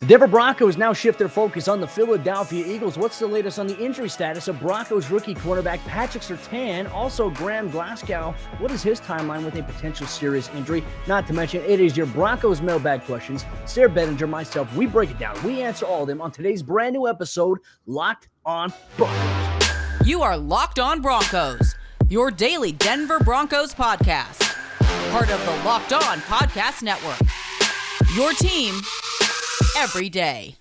The Denver Broncos now shift their focus on the Philadelphia Eagles. What's the latest on the injury status of Broncos rookie cornerback Patrick Surtain? Also, Graham Glasgow, what is his timeline with a potential serious injury? Not to mention, it is your Broncos Mailbag questions. Sayre, Bedinger, myself, we break it down. We answer all of them on today's brand new episode, Locked on Broncos. You are Locked on Broncos, your daily Denver Broncos podcast. Part of the Locked on Podcast Network. Your team every day.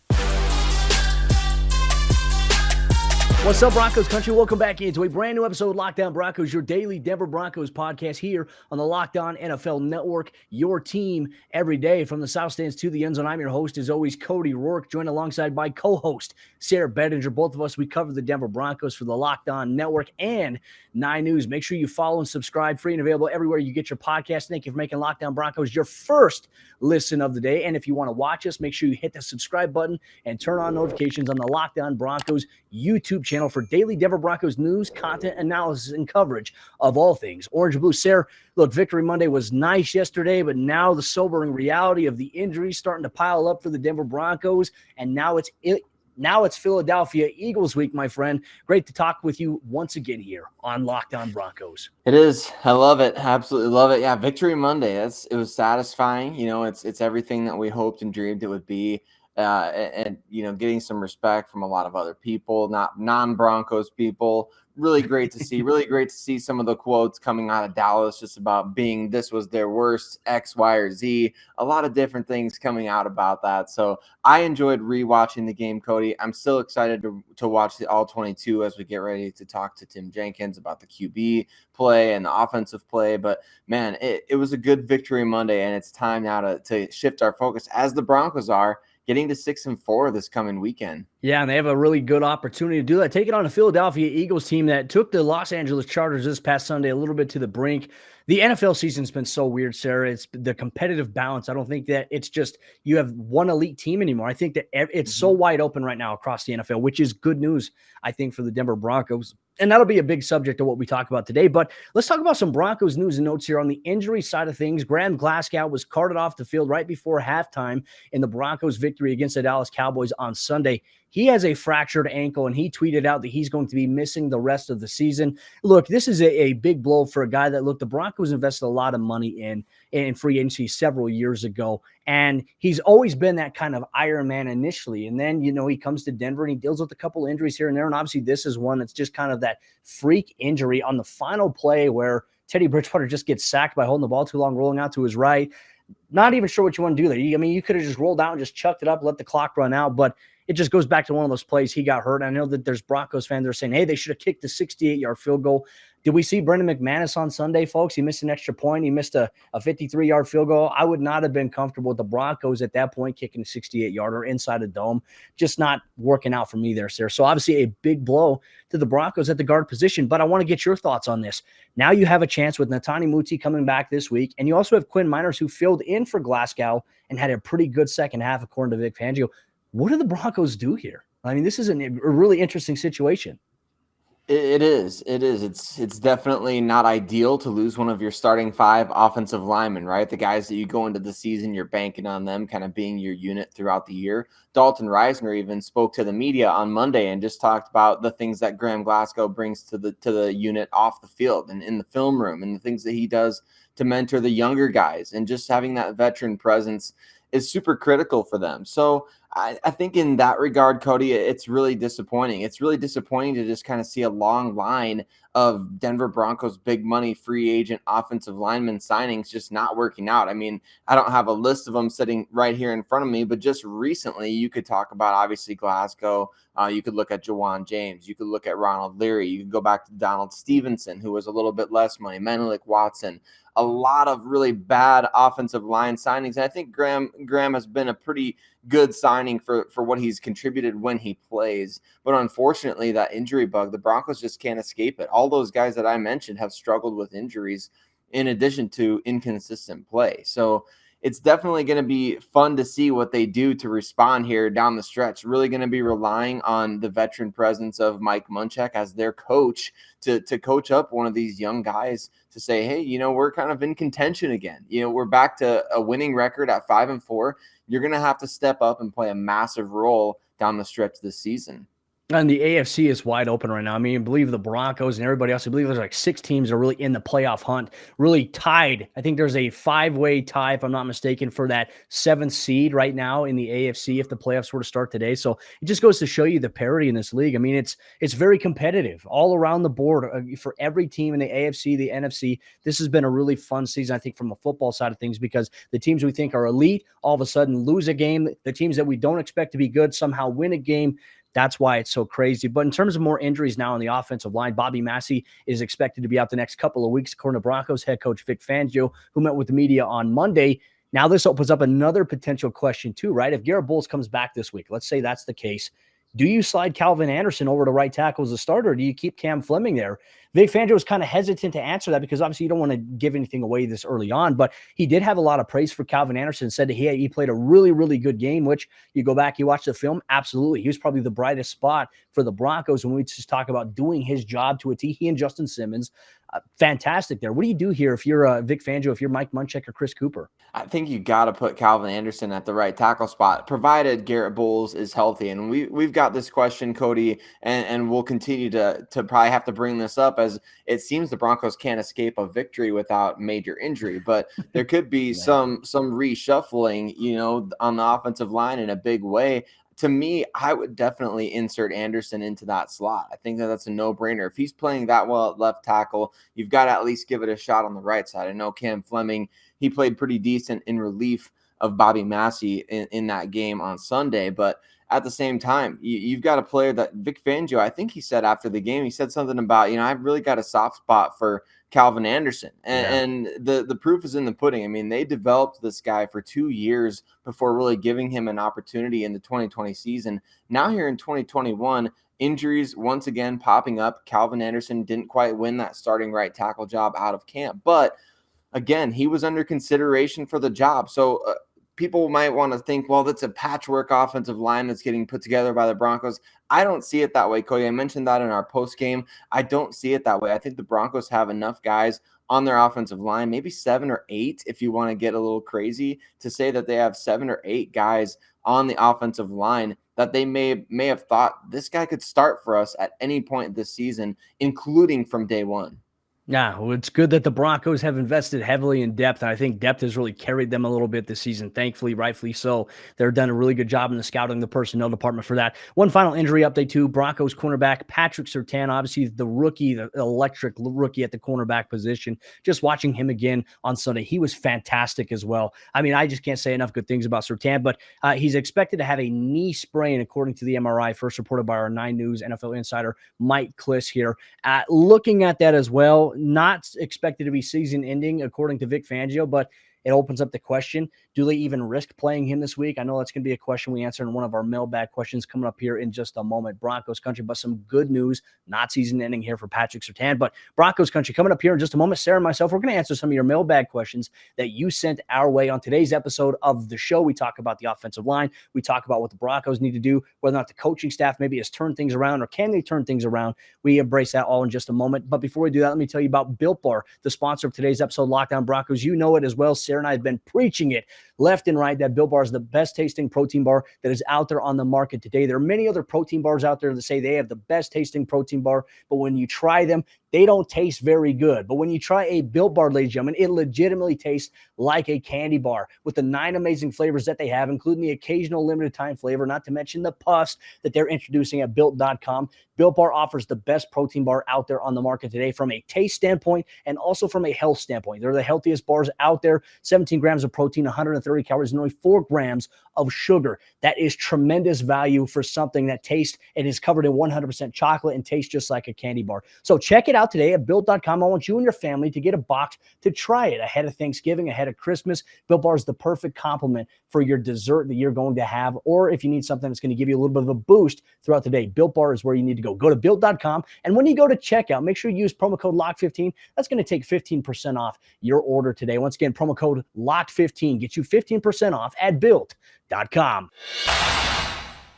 What's up, Broncos Country? Welcome back into a brand new episode of Locked on Broncos, your daily Denver Broncos podcast here on the Locked on NFL Network, your team every day from the South Stands to the end zone. I'm your host, as always, Cody Roark, joined alongside my co-host, Sayre Bedinger. Both of us, we cover the Denver Broncos for the Locked on Network and 9 News. Make sure you follow and subscribe, free and available everywhere you get your podcast. Thank you for making Locked on Broncos your first listen of the day. And if you want to watch us, make sure you hit the subscribe button and turn on notifications on the Locked on Broncos YouTube channel for daily Denver Broncos news, content, analysis, and coverage of all things Orange and Blue. Sayre, look, Victory Monday was nice yesterday, but now the sobering reality of the injuries starting to pile up for the Denver Broncos, and now it's Philadelphia Eagles week, my friend. Great to talk with you once again here on Locked on Broncos. It is. I love it. Absolutely love it. Yeah, Victory Monday. It was satisfying. You know, it's everything that we hoped and dreamed it would be. And getting some respect from a lot of other people, not non-Broncos people. Really great to see. Really great to see some of the quotes coming out of Dallas just about being this was their worst X, Y, or Z. A lot of different things coming out about that. So I enjoyed rewatching the game, Cody. I'm still excited to watch the all 22 as we get ready to talk to Tim Jenkins about the QB play and the offensive play. But man, it was a good Victory Monday, and it's time now to shift our focus, as the Broncos are, getting to 6-4 this coming weekend. Yeah, and they have a really good opportunity to do that. Take it on a Philadelphia Eagles team that took the Los Angeles Chargers this past Sunday a little bit to the brink. The NFL season's been so weird, Sayre. It's the competitive balance. I don't think that it's just you have one elite team anymore. I think that it's so wide open right now across the NFL, which is good news, I think, for the Denver Broncos. And that'll be a big subject of what we talk about today. But let's talk about some Broncos news and notes here on the injury side of things. Graham Glasgow was carted off the field right before halftime in the Broncos' victory against the Dallas Cowboys on Sunday. He has a fractured ankle, and he tweeted out that he's going to be missing the rest of the season. Look, this is a big blow for a guy that, look, the Broncos invested a lot of money in free agency several years ago, and he's always been that kind of Iron Man initially. And then, he comes to Denver, and he deals with a couple injuries here and there, and obviously this is one that's just kind of that freak injury on the final play where Teddy Bridgewater just gets sacked by holding the ball too long, rolling out to his right. Not even sure what you want to do there. You could have just rolled out and just chucked it up, let the clock run out, but it just goes back to one of those plays. He got hurt. I know that there's Broncos fans that are saying, hey, they should have kicked the 68-yard field goal. Did we see Brendan McManus on Sunday, folks? He missed an extra point. He missed a 53-yard field goal. I would not have been comfortable with the Broncos at that point kicking a 68-yarder inside a dome. Just not working out for me there, Sayre. So obviously a big blow to the Broncos at the guard position. But I want to get your thoughts on this. Now you have a chance with Netane Muti coming back this week, and you also have Quinn Miner, who filled in for Glasgow and had a pretty good second half, according to Vic Fangio. What do the Broncos do here? I mean, this is a really interesting situation. It is. It's definitely not ideal to lose one of your starting 5 offensive linemen, right? The guys that you go into the season, you're banking on them kind of being your unit throughout the year. Dalton Reisner even spoke to the media on Monday and just talked about the things that Graham Glasgow brings to the unit off the field and in the film room, and the things that he does to mentor the younger guys, and just having that veteran presence is super critical for them. So I think in that regard, Cody, it's really disappointing. It's really disappointing to just kind of see a long line of Denver Broncos big money free agent offensive lineman signings just not working out. I mean, I don't have a list of them sitting right here in front of me, but just recently you could talk about obviously Glasgow. You could look at Jawan James. You could look at Ronald Leary. You could go back to Donald Stevenson, who was a little bit less money, Menelik Watson. A lot of really bad offensive line signings. And I think Graham has been a pretty good signing for what he's contributed when he plays. But unfortunately, that injury bug, the Broncos just can't escape it. All those guys that I mentioned have struggled with injuries in addition to inconsistent play. So it's definitely going to be fun to see what they do to respond here down the stretch. Really going to be relying on the veteran presence of Mike Munchak as their coach to coach up one of these young guys to say, hey, we're kind of in contention again. We're back to a winning record at 5-4. You're going to have to step up and play a massive role down the stretch this season. And the AFC is wide open right now. I mean, I believe the Broncos and everybody else, I believe there's like 6 teams are really in the playoff hunt, really tied. I think there's a 5-way tie, if I'm not mistaken, for that 7th seed right now in the AFC if the playoffs were to start today. So it just goes to show you the parity in this league. I mean, it's very competitive all around the board for every team in the AFC, the NFC. This has been a really fun season, I think, from a football side of things, because the teams we think are elite all of a sudden lose a game. The teams that we don't expect to be good somehow win a game. That's why it's so crazy. But in terms of more injuries now on the offensive line, Bobby Massey is expected to be out the next couple of weeks, according to Broncos head coach Vic Fangio, who met with the media on Monday. Now this opens up another potential question too, right? If Garrett Bowles comes back this week, let's say that's the case, do you slide Calvin Anderson over to right tackle as a starter, or do you keep Cam Fleming there? Vic Fangio was kind of hesitant to answer that because obviously you don't want to give anything away this early on, but he did have a lot of praise for Calvin Anderson, said that he played a really, really good game, which you go back, you watch the film, absolutely. He was probably the brightest spot for the Broncos when we just talk about doing his job to a T. He and Justin Simmons, fantastic there. What do you do here if you're Vic Fangio, if you're Mike Munchak or Chris Cooper? I think you got to put Calvin Anderson at the right tackle spot, provided Garrett Bowles is healthy. And we've got this question, Cody, and we'll continue to probably have to bring this up, as it seems the Broncos can't escape a victory without major injury. But there could be some reshuffling, on the offensive line in a big way. To me, I would definitely insert Anderson into that slot. I think that's a no-brainer. If he's playing that well at left tackle, you've got to at least give it a shot on the right side. I know Cam Fleming, he played pretty decent in relief of Bobby Massey in that game on Sunday, but at the same time, you've got a player that Vic Fangio, I think he said after the game, he said something about, I've really got a soft spot for Calvin Anderson. And the proof is in the pudding. I mean, they developed this guy for 2 years before really giving him an opportunity in the 2020 season. Now here in 2021, injuries once again popping up. Calvin Anderson didn't quite win that starting right tackle job out of camp, but again, he was under consideration for the job. So people might want to think, well, that's a patchwork offensive line that's getting put together by the Broncos. I don't see it that way, Cody. I mentioned that in our post game. I don't see it that way. I think the Broncos have enough guys on their offensive line, maybe 7 or 8, if you want to get a little crazy, to say that they have 7 or 8 guys on the offensive line that they may have thought this guy could start for us at any point this season, including from day one. Yeah, well, it's good that the Broncos have invested heavily in depth, and I think depth has really carried them a little bit this season, thankfully, rightfully so. They've done a really good job in the scouting, the personnel department for that. One final injury update, too. Broncos cornerback Patrick Surtain, obviously the rookie, the electric rookie at the cornerback position. Just watching him again on Sunday, he was fantastic as well. I mean, I just can't say enough good things about Surtain, but he's expected to have a knee sprain, according to the MRI, first reported by our 9 News NFL insider, Mike Kliss here. Looking at that as well, not expected to be season ending, according to Vic Fangio, but it opens up the question, do they even risk playing him this week? I know that's going to be a question we answer in one of our mailbag questions coming up here in just a moment. Broncos Country, but some good news, not season ending here for Patrick Surtain, but Broncos Country coming up here in just a moment. Sarah and myself, we're going to answer some of your mailbag questions that you sent our way on today's episode of the show. We talk about the offensive line. We talk about what the Broncos need to do, whether or not the coaching staff maybe has turned things around, or can they turn things around? We embrace that all in just a moment. But before we do that, let me tell you about Built Bar, the sponsor of today's episode, Lockdown Broncos. You know it as well. Sarah and I have been preaching it left and right, that Built Bar is the best tasting protein bar that is out there on the market today. There are many other protein bars out there that say they have the best tasting protein bar, but when you try them, they don't taste very good. But when you try a Built Bar, ladies and gentlemen, it legitimately tastes like a candy bar with the 9 amazing flavors that they have, including the occasional limited time flavor, not to mention the puffs that they're introducing at Built.com. Built Bar offers the best protein bar out there on the market today from a taste standpoint and also from a health standpoint. They're the healthiest bars out there. 17 grams of protein, 130 calories, and only 4 grams of sugar. That is tremendous value for something that tastes and is covered in 100% chocolate and tastes just like a candy bar. So check it out today at Built.com. I want you and your family to get a box to try it ahead of Thanksgiving, ahead of Christmas. Built Bar is the perfect complement for your dessert that you're going to have, or if you need something that's going to give you a little bit of a boost throughout the day. Built Bar is where you need to go. Go to Built.com, and when you go to checkout, make sure you use promo code LOCK15. That's going to take 15% off your order today. Once again, promo code LOCK15 gets you 15% off at built.com.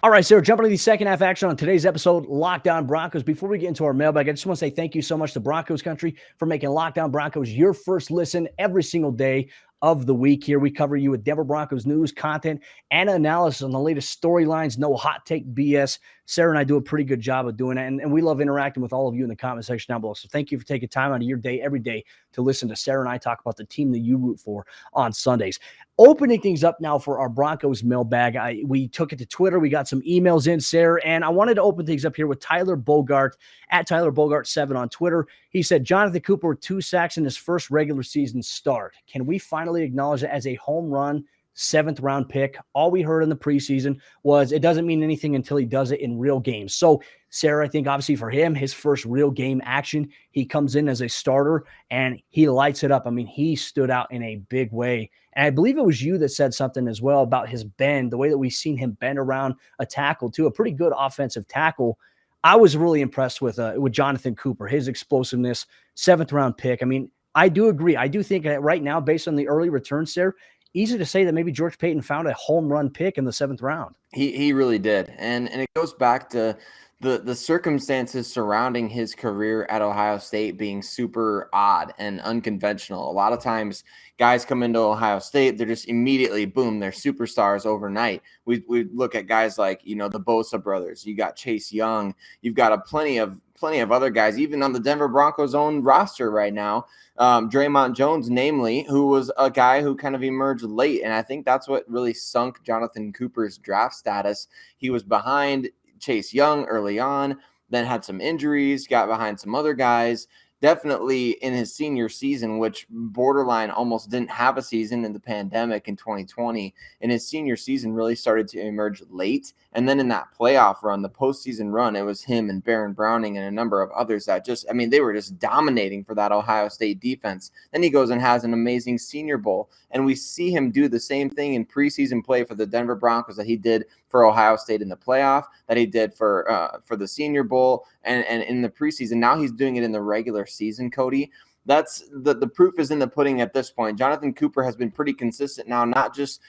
All right, Sarah, jumping to the second half action on today's episode, Locked On Broncos. Before we get into our mailbag, I just want to say thank you so much to Broncos Country for making Locked On Broncos your first listen every single day of the week. Here we cover you with Denver Broncos news, content, and analysis on the latest storylines. No hot take BS. Sarah and I do a pretty good job of doing that, and we love interacting with all of you in the comment section down below. So thank you for taking time out of your day every day to listen to Sarah and I talk about the team that you root for on Sundays. Opening things up now for our Broncos mailbag. We took it to Twitter. We got some emails in, Sarah, and I wanted to open things up here with Tyler Bogart at Tyler Bogart7 on Twitter. He said, Jonathan Cooper with 2 sacks in his first regular season start. Can we finally acknowledge it as a home run 7th round pick? All we heard in the preseason was it doesn't mean anything until he does it in real games. So, Sarah, I think obviously for him, his first real game action, he comes in as a starter and he lights it up. I mean, he stood out in a big way. And I believe it was you that said something as well about his bend, the way that we've seen him bend around a tackle too, a pretty good offensive tackle. I was really impressed with Jonathan Cooper, his explosiveness, 7th round pick. I mean, I do agree. I do think that right now, based on the early returns there, easy to say that maybe George Paton found a home run pick in the 7th round. He really did. And it goes back to the circumstances surrounding his career at Ohio State being super odd and unconventional. A lot of times guys come into Ohio State, they're just immediately, boom, they're superstars overnight. We look at guys like, the Bosa brothers. You got Chase Young. You've got plenty of other guys, even on the Denver Broncos' own roster right now. Draymond Jones, namely, who was a guy who kind of emerged late. And I think that's what really sunk Jonathan Cooper's draft status. He was behind Chase Young early on, then had some injuries, got behind some other guys. Definitely in his senior season, which borderline almost didn't have a season in the pandemic in 2020. In his senior season, really started to emerge late. And then in that playoff run, the postseason run, it was him and Baron Browning and a number of others that they were just dominating for that Ohio State defense. Then he goes and has an amazing Senior Bowl. And we see him do the same thing in preseason play for the Denver Broncos that he did for Ohio State in the playoff, that he did for the Senior Bowl and in the preseason. Now he's doing it in the regular season, Cody. That's the proof is in the pudding at this point. Jonathan Cooper has been pretty consistent now, not just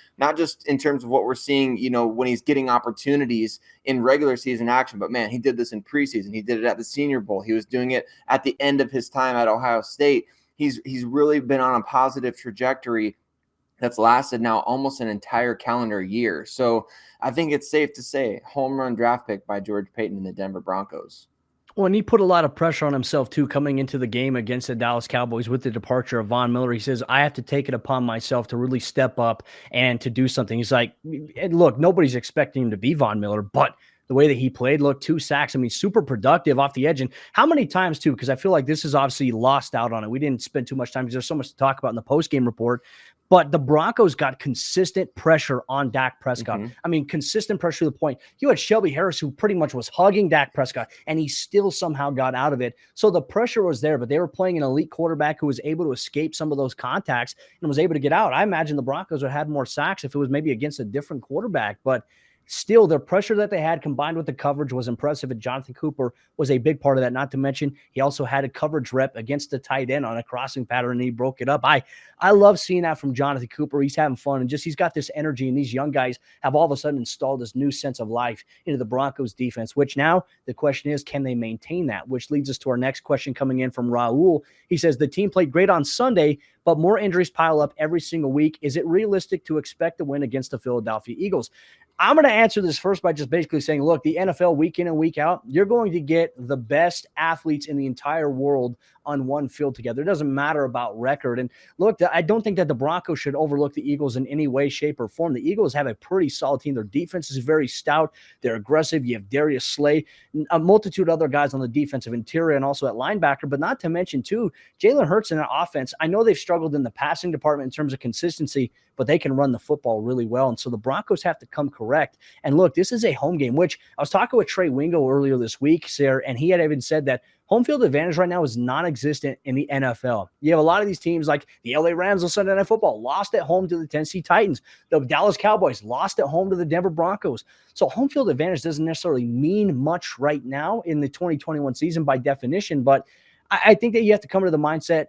in terms of what we're seeing, when he's getting opportunities in regular season action, but man, he did this in preseason. He did it at the Senior Bowl. He was doing it at the end of his time at Ohio State. He's really been on a positive trajectory that's lasted now almost an entire calendar year. So I think it's safe to say home run draft pick by George Paton and the Denver Broncos. Well, and he put a lot of pressure on himself, too, coming into the game against the Dallas Cowboys with the departure of Von Miller. He says, I have to take it upon myself to really step up and to do something. He's like, look, nobody's expecting him to be Von Miller, but the way that he played, look, 2 sacks. I mean, super productive off the edge. And how many times, too, because I feel like this is obviously lost out on it. We didn't spend too much time because there's so much to talk about in the postgame report. But the Broncos got consistent pressure on Dak Prescott. Mm-hmm. I mean, consistent pressure to the point. You had Shelby Harris, who pretty much was hugging Dak Prescott, and he still somehow got out of it. So the pressure was there, but they were playing an elite quarterback who was able to escape some of those contacts and was able to get out. I imagine the Broncos would have had more sacks if it was maybe against a different quarterback, but still, the pressure that they had combined with the coverage was impressive, and Jonathan Cooper was a big part of that. Not to mention, he also had a coverage rep against the tight end on a crossing pattern, and he broke it up. I love seeing that from Jonathan Cooper. He's having fun, and he's got this energy, and these young guys have all of a sudden installed this new sense of life into the Broncos defense, which now the question is, can they maintain that? Which leads us to our next question coming in from Raul. He says, the team played great on Sunday, but more injuries pile up every single week. Is it realistic to expect a win against the Philadelphia Eagles? I'm going to answer this first by just basically saying, look, the NFL week in and week out, you're going to get the best athletes in the entire world on one field together. It doesn't matter about record. And look, I don't think that the Broncos should overlook the Eagles in any way, shape, or form. The Eagles have a pretty solid team. Their defense is very stout. They're aggressive. You have Darius Slay, a multitude of other guys on the defensive interior and also at linebacker, but not to mention, too, Jalen Hurts in that offense. I know they've struggled in the passing department in terms of consistency, but they can run the football really well. And so the Broncos have to come correct. And look, this is a home game, which I was talking with Trey Wingo earlier this week, Sarah, and he had even said that home field advantage right now is non-existent in the NFL. You have a lot of these teams like the LA Rams on Sunday Night Football lost at home to the Tennessee Titans. The Dallas Cowboys lost at home to the Denver Broncos. So home field advantage doesn't necessarily mean much right now in the 2021 season by definition, but I think that you have to come to the mindset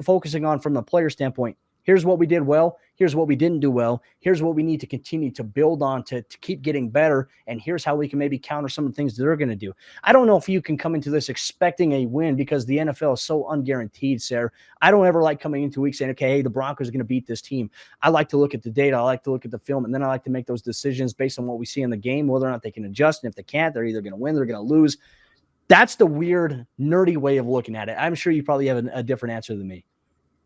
focusing on from the player standpoint. Here's what we did well. Here's what we didn't do well. Here's what we need to continue to build on to keep getting better. And here's how we can maybe counter some of the things that they're going to do. I don't know if you can come into this expecting a win because the NFL is so unguaranteed, Sayre. I don't ever like coming into a week saying, okay, hey, the Broncos are going to beat this team. I like to look at the data. I like to look at the film. And then I like to make those decisions based on what we see in the game, whether or not they can adjust. And if they can't, they're either going to win, they're going to lose. That's the weird, nerdy way of looking at it. I'm sure you probably have a different answer than me.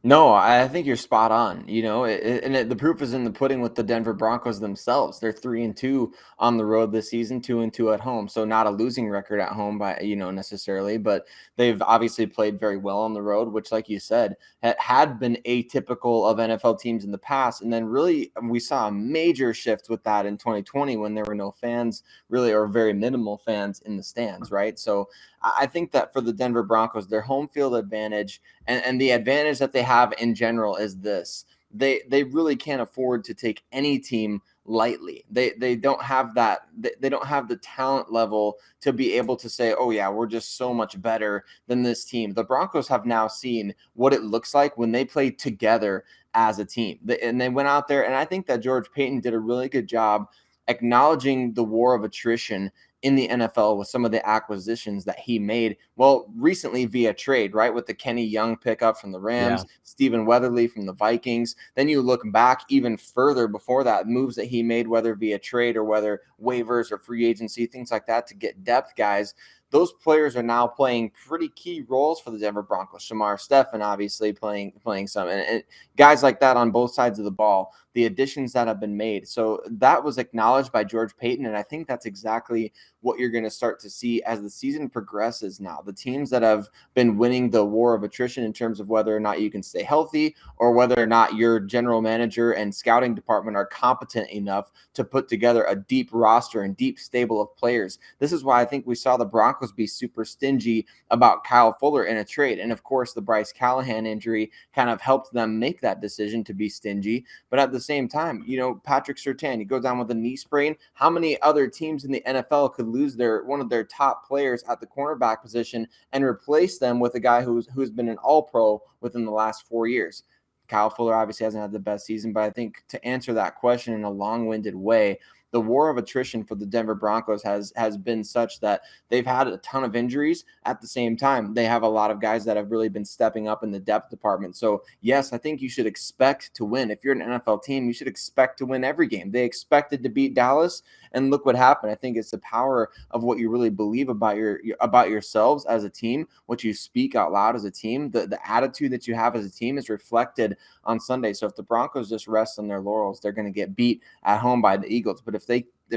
No, I think you're spot on. The proof is in the pudding with the Denver Broncos themselves. They're 3-2 on the road this season, 2-2 at home. So not a losing record at home by necessarily, but they've obviously played very well on the road, which, like you said, had been atypical of NFL teams in the past. And then really we saw a major shift with that in 2020 when there were no fans, really, or very minimal fans in the stands, right? So I think that for the Denver Broncos, their home field advantage and the advantage that they have in general is this. They really can't afford to take any team lightly. They don't have that. They don't have the talent level to be able to say, oh yeah, we're just so much better than this team. The Broncos have now seen what it looks like when they play together as a team. And they went out there, and I think that George Paton did a really good job acknowledging the war of attrition in the NFL with some of the acquisitions that he made. Well, recently via trade, right? With the Kenny Young pickup from the Rams, Stephen Weatherly from the Vikings. Then you look back even further before that, moves that he made, whether via trade or whether waivers or free agency, things like that to get depth guys. Those players are now playing pretty key roles for the Denver Broncos. Shamar Stephen obviously playing some, and guys like that on both sides of the ball, the additions that have been made. So that was acknowledged by George Paton, and I think that's exactly what you're going to start to see as the season progresses now. The teams that have been winning the war of attrition in terms of whether or not you can stay healthy or whether or not your general manager and scouting department are competent enough to put together a deep roster and deep stable of players. This is why I think we saw the Broncos be super stingy about Kyle Fuller in a trade. And of course, the Bryce Callahan injury kind of helped them make that decision to be stingy. But at the same time, Patrick Surtain, he goes down with a knee sprain. How many other teams in the NFL could lose one of their top players at the cornerback position and replace them with a guy who's been an all-pro within the last 4 years? Kyle Fuller obviously hasn't had the best season, but I think to answer that question in a long-winded way, the war of attrition for the Denver Broncos has been such that they've had a ton of injuries. At the same time, they have a lot of guys that have really been stepping up in the depth department. So, yes, I think you should expect to win. If you're an NFL team, you should expect to win every game. They expected to beat Dallas, and look what happened. I think it's the power of what you really believe about yourselves as a team, what you speak out loud as a team. The attitude that you have as a team is reflected on Sunday. So if the Broncos just rest on their laurels, they're going to get beat at home by the Eagles. But if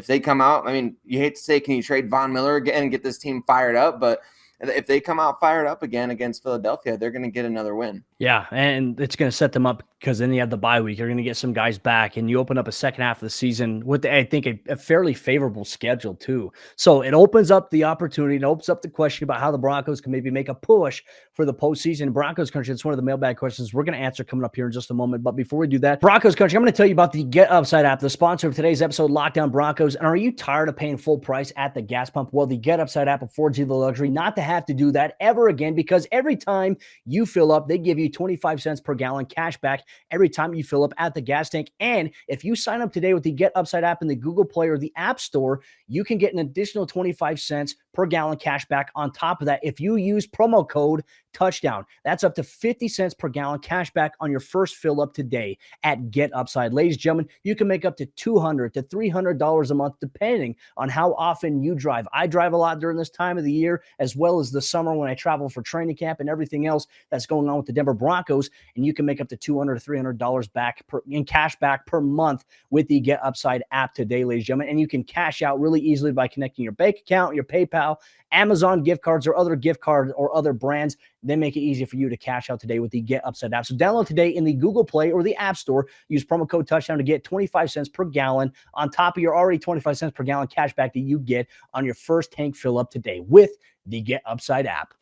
they come out, I mean, you hate to say, can you trade Von Miller again and get this team fired up? But if they come out fired up again against Philadelphia, they're going to get another win. Yeah, and it's going to set them up because then you have the bye week. You're going to get some guys back, and you open up a second half of the season with, I think, a fairly favorable schedule too. So it opens up the opportunity. It opens up the question about how the Broncos can maybe make a push for the postseason. Broncos Country, it's one of the mailbag questions we're going to answer coming up here in just a moment. But before we do that, Broncos Country, I'm going to tell you about the Get Upside app, the sponsor of today's episode, Lockdown Broncos. And are you tired of paying full price at the gas pump? Well, the Get Upside app affords you the luxury not to have to do that ever again, because every time you fill up, they give you 25 cents per gallon cash back every time you fill up at the gas tank. And if you sign up today with the Get Upside app in the Google Play or the App Store, you can get an additional 25 cents per gallon cash back on top of that if you use promo code touchdown. That's up to 50 cents per gallon cash back on your first fill up today at Get Upside. Ladies and gentlemen, you can make up to $200 to $300 a month depending on how often you drive. I drive a lot during this time of the year, as well as the summer when I travel for training camp and everything else that's going on with the Denver Broncos. And you can make up to $200 to $300 back in cash back per month with the Get Upside app today, ladies and gentlemen. And you can cash out really easily by connecting your bank account, your PayPal, Amazon gift cards, or other gift cards or other brands. They make it easy for you to cash out today with the Get Upside app. So download today in the Google Play or the App Store. Use promo code touchdown to get 25 cents per gallon on top of your already 25 cents per gallon cash back that you get on your first tank fill up today with the Get Upside app.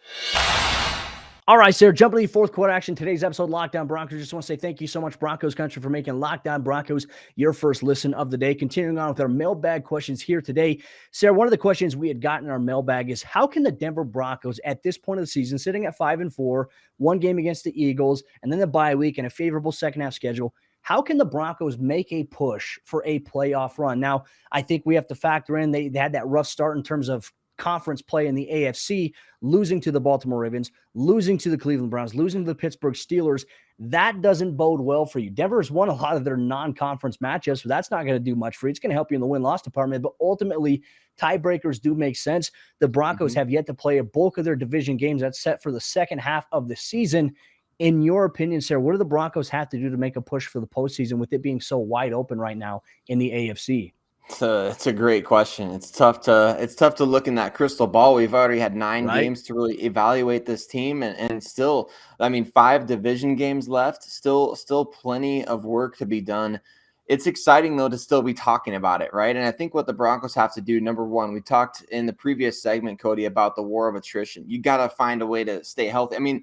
All right, Sarah, jumping to the fourth quarter action. Today's episode, Locked On Broncos. Just want to say thank you so much, Broncos Country, for making Locked On Broncos your first listen of the day. Continuing on with our mailbag questions here today. Sarah, one of the questions we had gotten in our mailbag is, how can the Denver Broncos at this point of the season, sitting at 5-4, one game against the Eagles, and then the bye week and a favorable second half schedule, how can the Broncos make a push for a playoff run? Now, I think we have to factor in they had that rough start in terms of conference play in the AFC, losing to the Baltimore Ravens, losing to the Cleveland Browns, losing to the Pittsburgh Steelers. That doesn't bode well for you. Denver has won a lot of their non-conference matchups, so that's not going to do much for you. It's going to help you in the win-loss department, but ultimately, tiebreakers do make sense. The Broncos have yet to play a bulk of their division games. That's set for the second half of the season. In your opinion, Sarah, what do the Broncos have to do to make a push for the postseason with it being so wide open right now in the AFC? It's a great question. It's tough to look in that crystal ball. We've already had 9 games to really evaluate this team, and still, I mean, 5 division games left. Still plenty of work to be done. It's exciting, though, to still be talking about it, right? And I think what the Broncos have to do, number one, we talked in the previous segment, Cody, about the war of attrition. You got to find a way to stay healthy. I mean,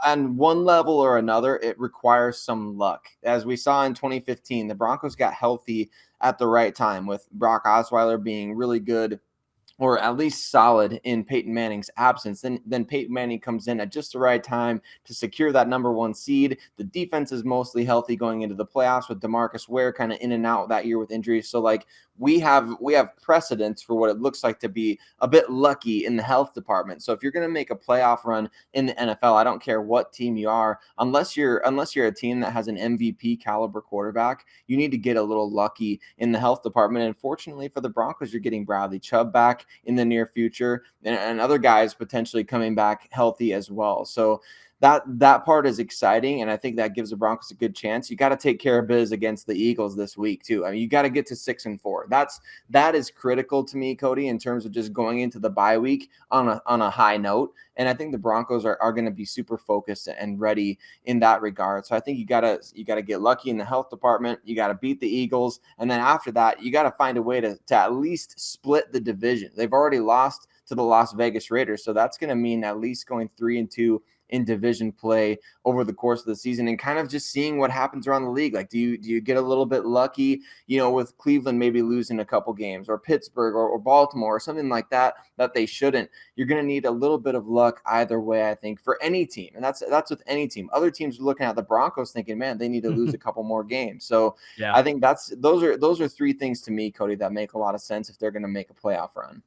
on one level or another, it requires some luck. As we saw in 2015, the Broncos got healthy at the right time, with Brock Osweiler being really good, or at least solid, in Peyton Manning's absence. Then Peyton Manning comes in at just the right time to secure that number 1 seed. The defense is mostly healthy going into the playoffs, with DeMarcus Ware kind of in and out that year with injuries. So like we have precedents for what it looks like to be a bit lucky in the health department. So if you're going to make a playoff run in the NFL, I don't care what team you are, unless you're a team that has an MVP caliber quarterback, you need to get a little lucky in the health department. And fortunately for the Broncos, you're getting Bradley Chubb back in the near future, and other guys potentially coming back healthy as well. So that part is exciting, and I think that gives the Broncos a good chance. You got to take care of biz against the Eagles this week too. I mean, you got to get to 6-4. That is critical to me, Cody, in terms of just going into the bye week on a high note. And I think the Broncos are going to be super focused and ready in that regard. So I think you gotta get lucky in the health department. You got to beat the Eagles, and then after that, you got to find a way to at least split the division. They've already lost to the Las Vegas Raiders, so that's going to mean at least going 3-2 in division play over the course of the season, and kind of just seeing what happens around the league. Like, do you get a little bit lucky, with Cleveland maybe losing a couple games, or Pittsburgh or Baltimore or something like that they shouldn't. You're going to need a little bit of luck either way, I think, for any team. And that's with any team. Other teams are looking at the Broncos thinking, man, they need to lose a couple more games. So yeah. I think those are 3 things to me, Cody, that make a lot of sense if they're going to make a playoff run.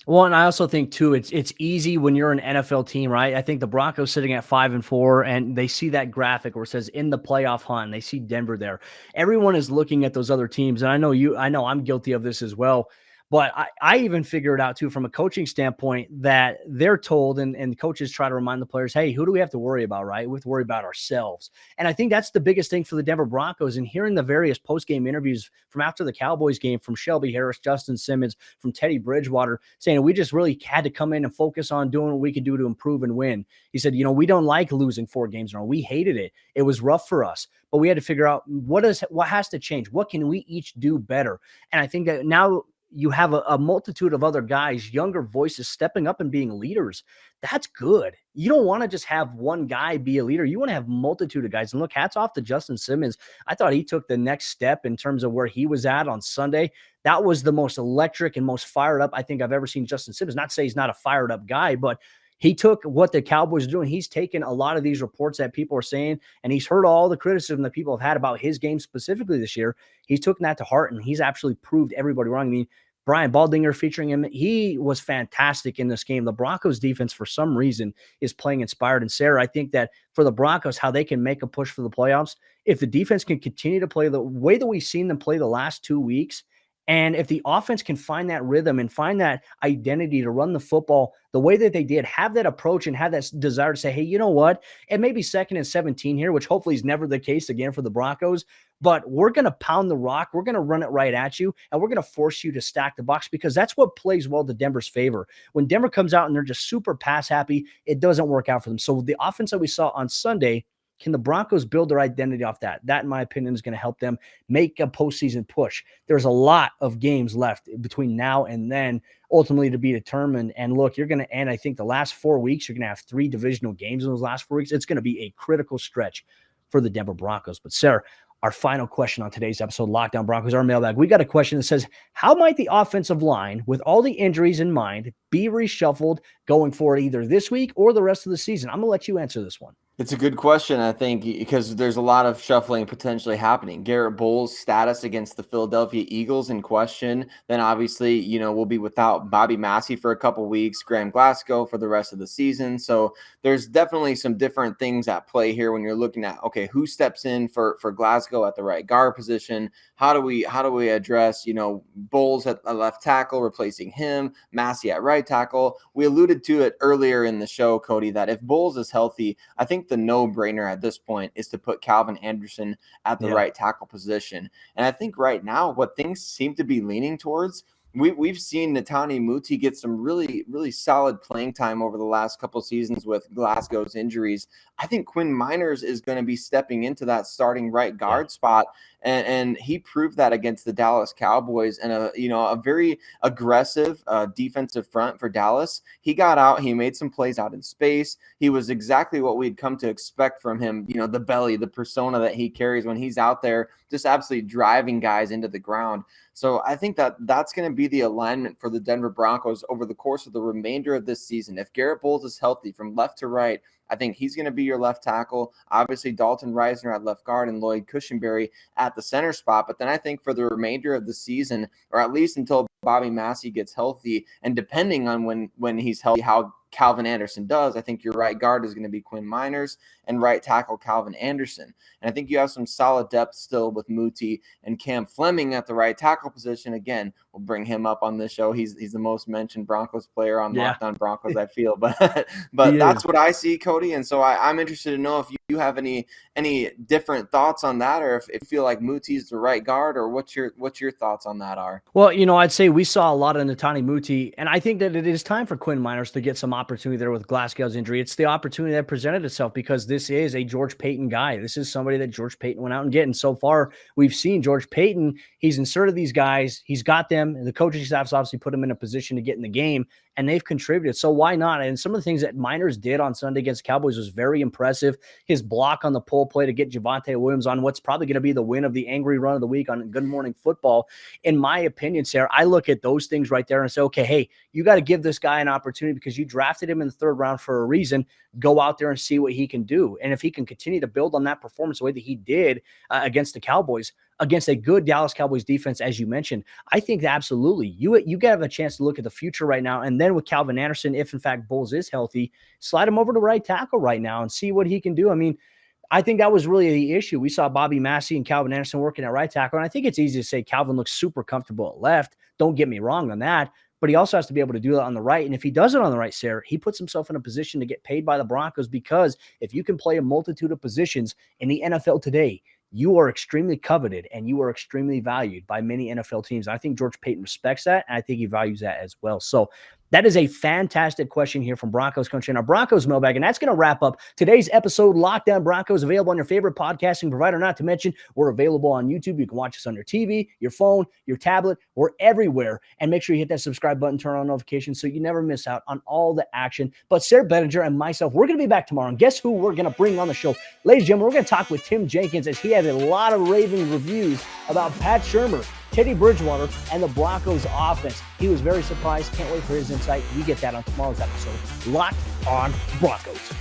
Well, and I also think too, it's easy when you're an NFL team, right? I think the Broncos sitting at 5-4, and they see that graphic where it says in the playoff hunt, they see Denver there. Everyone is looking at those other teams, and I know I'm guilty of this as well. But I even figure it out too from a coaching standpoint that they're told, and coaches try to remind the players, hey, who do we have to worry about, right? We have to worry about ourselves. And I think that's the biggest thing for the Denver Broncos. And hearing the various post-game interviews from after the Cowboys game, from Shelby Harris, Justin Simmons, from Teddy Bridgewater, saying we just really had to come in and focus on doing what we could do to improve and win. He said, we don't like losing 4 games in a row. We hated it. It was rough for us. But we had to figure out what has to change. What can we each do better? And I think that now you have a multitude of other guys, younger voices stepping up and being leaders. That's good. You don't want to just have one guy be a leader. You want to have a multitude of guys. And look, hats off to Justin Simmons. I thought he took the next step in terms of where he was at on Sunday. That was the most electric and most fired up I think I've ever seen Justin Simmons. Not to say he's not a fired up guy, but he took what the Cowboys are doing. He's taken a lot of these reports that people are saying, and he's heard all the criticism that people have had about his game specifically this year. He's taken that to heart, and he's actually proved everybody wrong. I mean, Brian Baldinger featuring him, he was fantastic in this game. The Broncos defense, for some reason, is playing inspired. And Sarah, I think that for the Broncos, how they can make a push for the playoffs, if the defense can continue to play the way that we've seen them play the last 2 weeks, and if the offense can find that rhythm and find that identity to run the football the way that they did, have that approach and have that desire to say, hey, you know what? It may be 2nd and 17 here, which hopefully is never the case again for the Broncos, but we're going to pound the rock. We're going to run it right at you, and we're going to force you to stack the box, because that's what plays well to Denver's favor. When Denver comes out and they're just super pass happy, it doesn't work out for them. So the offense that we saw on Sunday Can the Broncos build their identity off that? That, in my opinion, is going to help them make a postseason push. There's a lot of games left between now and then, ultimately to be determined. And look, you're going to end, I think, the last 4 weeks, you're going to have 3 divisional games in those last 4 weeks. It's going to be a critical stretch for the Denver Broncos. But Sayre, our final question on today's episode, Lockdown Broncos, our mailbag. We got a question that says, how might the offensive line, with all the injuries in mind, be reshuffled going forward either this week or the rest of the season? I'm going to let you answer this one. It's a good question, I think, because there's a lot of shuffling potentially happening. Garrett Bowles' status against the Philadelphia Eagles in question. Then obviously, we'll be without Bobby Massey for a couple weeks, Graham Glasgow for the rest of the season. So there's definitely some different things at play here when you're looking at, okay, who steps in for Glasgow at the right guard position? How do we address, Bowles at left tackle, replacing him, Massey at right tackle? We alluded to it earlier in the show, Cody, that if Bowles is healthy, I think the no-brainer at this point is to put Calvin Anderson at the right tackle position. And I think right now what things seem to be leaning towards, we've seen Netane Muti get some really, really solid playing time over the last couple seasons with Glasgow's injuries. I think Quinn Meinerz is going to be stepping into that starting right guard spot. And he proved that against the Dallas Cowboys and a very aggressive defensive front for Dallas. He got out, he made some plays out in space. He was exactly what we'd come to expect from him. The belly, the persona that he carries when he's out there, just absolutely driving guys into the ground. So I think that's going to be the alignment for the Denver Broncos over the course of the remainder of this season. If Garrett Bowles is healthy from left to right, I think he's going to be your left tackle. Obviously, Dalton Reisner at left guard and Lloyd Cushenberry at the center spot. But then I think for the remainder of the season, or at least until Bobby Massey gets healthy, and depending on when he's healthy, how Calvin Anderson does, I think your right guard is going to be Quinn Meinerz and right tackle Calvin Anderson. And I think you have some solid depth still with Muti and Cam Fleming at the right tackle position. Again, we'll bring him up on this show. He's the most mentioned Broncos player on Lockdown Broncos, I feel. But that's what I see, Cody. And so I'm interested to know if you have any different thoughts on that, or if you feel like Muti's the right guard, or what your thoughts on that are. Well, I'd say we saw a lot of Netane Muti, and I think that it is time for Quinn Meinerz to get some opportunity there with Glasgow's injury. It's the opportunity that presented itself because this is a George Paton guy. This is somebody that George Paton went out and get. And so far, we've seen George Paton, he's inserted these guys, he's got them, and the coaching staff's obviously put him in a position to get in the game, and they've contributed. So why not? And some of the things that Meinerz did on Sunday against the Cowboys was very impressive. His block on the pull play to get Javonte Williams on what's probably going to be the win of the angry run of the week on Good Morning Football. In my opinion, Sayre, I look at those things right there and say, okay, hey, you got to give this guy an opportunity because you drafted him in the 3rd round for a reason. Go out there and see what he can do. And if he can continue to build on that performance the way that he did against the Cowboys, against a good Dallas Cowboys defense, as you mentioned, I think that absolutely you got to have a chance to look at the future right now. And then with Calvin Anderson, if in fact Bowles is healthy, slide him over to right tackle right now and see what he can do. I mean, I think that was really the issue. We saw Bobby Massey and Calvin Anderson working at right tackle. And I think it's easy to say Calvin looks super comfortable at left. Don't get me wrong on that. But he also has to be able to do that on the right. And if he does it on the right, Sayre, he puts himself in a position to get paid by the Broncos, because if you can play a multitude of positions in the NFL today, you are extremely coveted and you are extremely valued by many NFL teams. I think George Paton respects that, and I think he values that as well. So that is a fantastic question here from Broncos Country and our Broncos Mailbag. And that's going to wrap up today's episode. Lockdown Broncos, available on your favorite podcasting provider. Not to mention, we're available on YouTube. You can watch us on your TV, your phone, your tablet. We're everywhere. And make sure you hit that subscribe button, turn on notifications so you never miss out on all the action. But Sayre Bedinger and myself, we're going to be back tomorrow. And guess who we're going to bring on the show? Ladies and gentlemen, we're going to talk with Tim Jenkins, as he has a lot of raving reviews about Pat Shurmur, Teddy Bridgewater, and the Broncos offense. He was very surprised. Can't wait for his insight. We get that on tomorrow's episode. Locked on Broncos.